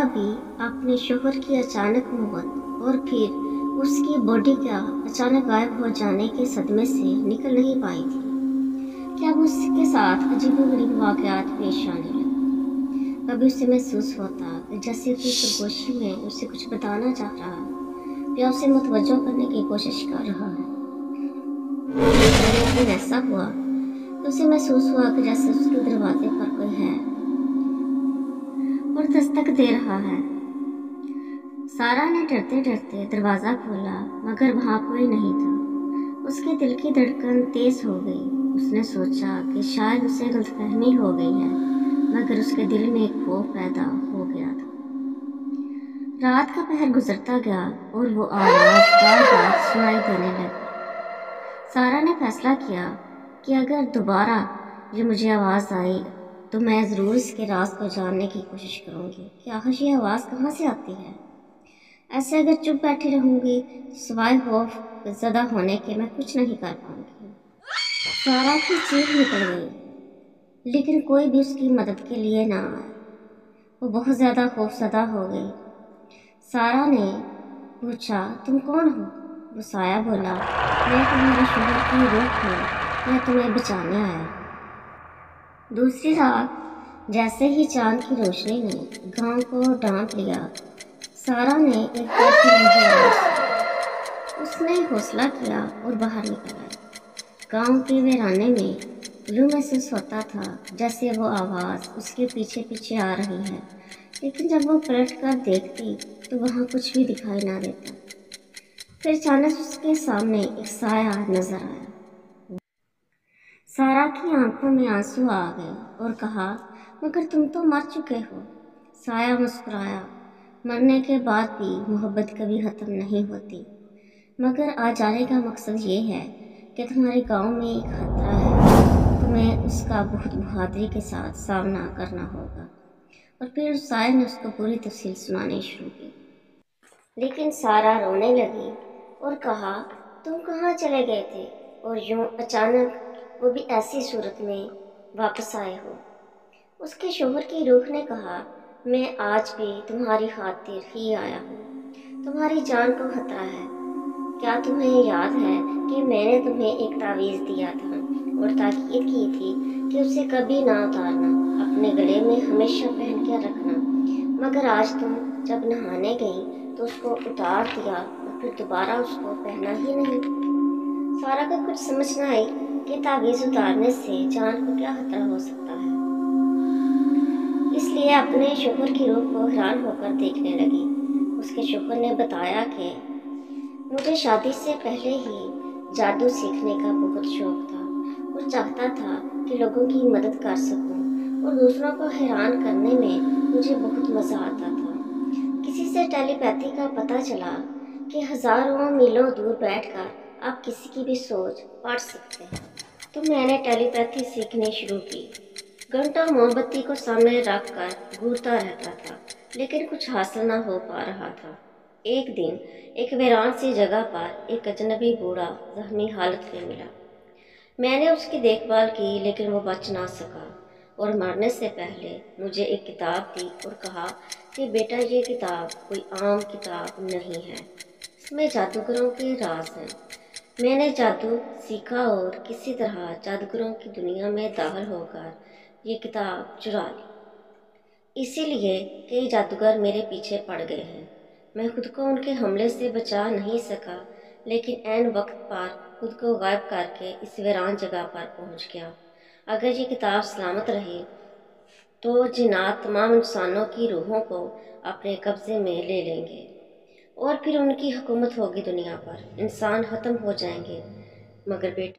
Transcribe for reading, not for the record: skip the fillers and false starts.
भी अपने शोहर की अचानक मौत और फिर उसकी बॉडी का अचानक गायब हो जाने के सदमे से निकल नहीं पाई थी कि अब उसके साथ अजीबोगरीब वाक़यात पेश आने लगे। कभी उसे महसूस होता कि जैसे कोई सरगोशी में उसे कुछ बताना चाह रहा है या उसे मुतवज्जो करने की कोशिश कर रहा है। एक दिन ऐसा हुआ तो उसे महसूस हुआ कि जैसे उसके दरवाजे पर कोई है और दस्तक दे रहा है। सारा ने डरते डरते दरवाज़ा खोला मगर वहाँ कोई नहीं था। उसके दिल की धड़कन तेज हो गई। उसने सोचा कि शायद उसे गलतफहमी हो गई है, मगर उसके दिल में एक खौफ पैदा हो गया था। रात का पहर गुजरता गया और वो आवाज़ बार बार सुनाई देने लगी। सारा ने फैसला किया कि अगर दोबारा ये मुझे आवाज़ आई तो मैं ज़रूर इसके राज को जानने की कोशिश करूँगी कि आखिर ये आवाज़ कहाँ से आती है। ऐसे अगर चुप बैठी रहूँगी तो सिवाय खौफ ज़दा होने के मैं कुछ नहीं कर पाऊँगी। सारा की चीख निकल गई, लेकिन कोई भी उसकी मदद के लिए ना आया। वो बहुत ज़्यादा खौफज़दा हो गई। सारा ने पूछा, तुम कौन हो? वो साया बोला, मैं तुम्हारे शोहर की रूह हूँ, मैं तुम्हें बचाने आया। दूसरी रात जैसे ही चांद की रोशनी ने गांव को ढांप लिया, सारा ने एक बार फिर वही आवाज़ सुनी। उसने हौसला किया और बाहर निकल आई। गांव के वीराने में यूं महसूस होता था जैसे वो आवाज़ उसके पीछे पीछे आ रही है, लेकिन जब वो पलट कर देखती तो वहाँ कुछ भी दिखाई ना देता। फिर अचानक उसके सामने एक साया नजर आया। सारा की आंखों में आंसू आ गए और कहा, मगर तुम तो मर चुके हो। साया मुस्कुराया, मरने के बाद भी मोहब्बत कभी ख़त्म नहीं होती, मगर आज आने का मकसद ये है कि तुम्हारे गांव में एक खतरा है, तुम्हें उसका बहुत बहादुरी के साथ सामना करना होगा। और फिर उस साया ने उसको पूरी तफसील सुनानी शुरू की। लेकिन सारा रोने लगी और कहा, तुम कहाँ चले गए थे और यूं अचानक, वो भी ऐसी सूरत में वापस आए हो। उसके शोहर की रूह ने कहा, मैं आज भी तुम्हारी खातिर ही आया हूँ। तुम्हारी जान को खतरा है। क्या तुम्हें याद है कि मैंने तुम्हें एक तावीज़ दिया था और ताकीद की थी कि उसे कभी ना उतारना, अपने गले में हमेशा पहन कर रखना, मगर आज तुम जब नहाने गई तो उसको उतार दिया और फिर दोबारा उसको पहना ही नहीं। सारा को कुछ समझ न आई कि तावीज़ उतारने से जान को क्या खतरा हो सकता है, इसलिए अपने शोहर की रूह को हैरान होकर देखने लगी। उसके शोहर ने बताया कि मुझे शादी से पहले ही जादू सीखने का बहुत शौक था और चाहता था कि लोगों की मदद कर सकूं और दूसरों को हैरान करने में मुझे बहुत मज़ा आता था। किसी से टेलीपैथी का पता चला कि हज़ारों मीलों दूर बैठकर आप किसी की भी सोच पढ़ सकते हैं, तो मैंने टेलीपैथी सीखनी शुरू की। घंटों मोमबत्ती को सामने रखकर घूरता रहता था, लेकिन कुछ हासिल न हो पा रहा था। एक दिन एक वीरान सी जगह पर एक अजनबी बूढ़ा जख्मी हालत में मिला। मैंने उसकी देखभाल की, लेकिन वो बच ना सका और मरने से पहले मुझे एक किताब दी और कहा कि बेटा, ये किताब कोई आम किताब नहीं है, इसमें जादूगरों के राज हैं। मैंने जादू सीखा और किसी तरह जादूगरों की दुनिया में दाखिल होकर ये किताब चुरा ली। इसीलिए कई जादूगर मेरे पीछे पड़ गए हैं। मैं खुद को उनके हमले से बचा नहीं सका, लेकिन ऐन वक्त पर खुद को गायब करके इस वीरान जगह पर पहुंच गया। अगर ये किताब सलामत रही तो जिन्नात तमाम इंसानों की रूहों को अपने कब्जे में ले लेंगे और फिर उनकी हुकूमत होगी दुनिया पर। इंसान ख़त्म हो जाएंगे, मगर बेटा